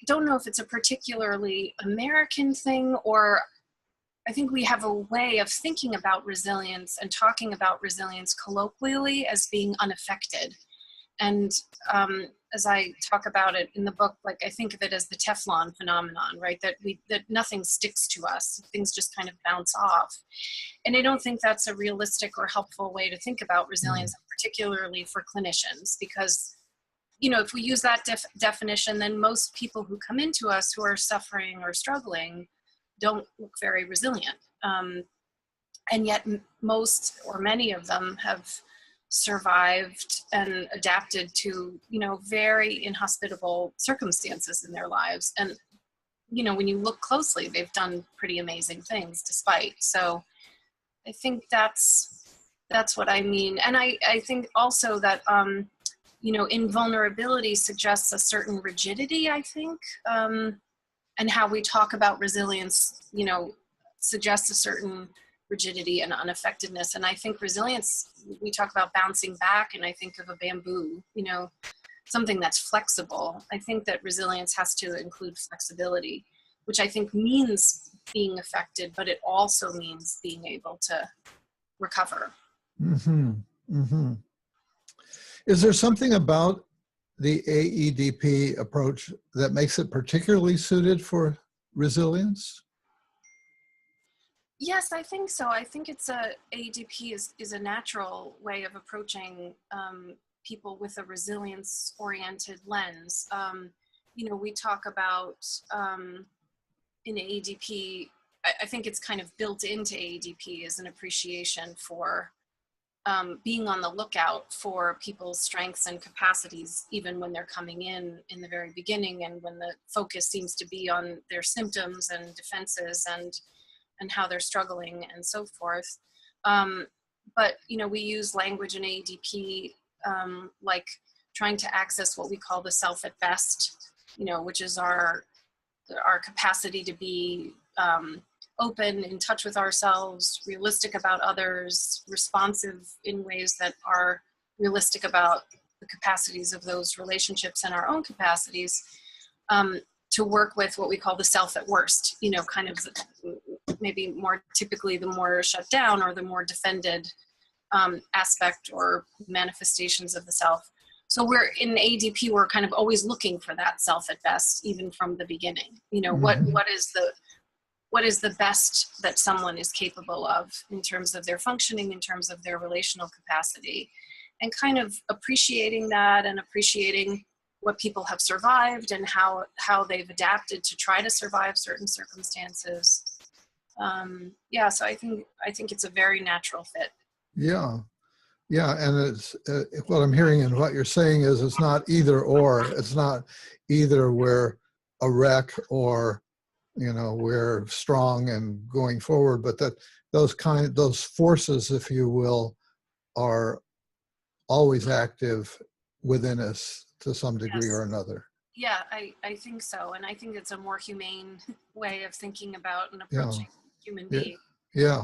don't know if it's a particularly American thing, or I think we have a way of thinking about resilience and talking about resilience colloquially as being unaffected. And as I talk about it in the book, like I think of it as the Teflon phenomenon, right? That nothing sticks to us, things just kind of bounce off. And I don't think that's a realistic or helpful way to think about resilience, particularly for clinicians, because if we use that definition, then most people who come into us who are suffering or struggling don't look very resilient. And yet most or many of them have survived and adapted to, very inhospitable circumstances in their lives. And, when you look closely, they've done pretty amazing things despite. So I think that's what I mean. And I think also that, invulnerability suggests a certain rigidity, I think. And how we talk about resilience, suggests a certain rigidity and unaffectedness. And I think resilience, we talk about bouncing back, and I think of a bamboo, something that's flexible. I think that resilience has to include flexibility, which I think means being affected, but it also means being able to recover. Mm-hmm. Mm-hmm. Is there something about the AEDP approach that makes it particularly suited for resilience? Yes, I think so. I think AEDP is a natural way of approaching people with a resilience-oriented lens. We talk about in AEDP, I think it's kind of built into AEDP as an appreciation for being on the lookout for people's strengths and capacities, even when they're coming in the very beginning, and when the focus seems to be on their symptoms and defenses and how they're struggling and so forth. But, we use language in AEDP, like trying to access what we call the self at best, which is our capacity to be open, in touch with ourselves, realistic about others, responsive in ways that are realistic about the capacities of those relationships and our own capacities, to work with what we call the self at worst, kind of maybe more typically the more shut down or the more defended aspect or manifestations of the self. So we're in ADP, we're kind of always looking for that self at best, even from the beginning. What is the best that someone is capable of in terms of their functioning, in terms of their relational capacity, and kind of appreciating that and appreciating what people have survived and how they've adapted to try to survive certain circumstances. So I think it's a very natural fit. Yeah, and it's what I'm hearing and what you're saying is it's not either or. It's not either we're a wreck or we're strong and going forward, but that those forces, if you will, are always active within us to some degree or another. Yeah, I think so. And I think it's a more humane way of thinking about and approaching human beings. Yeah.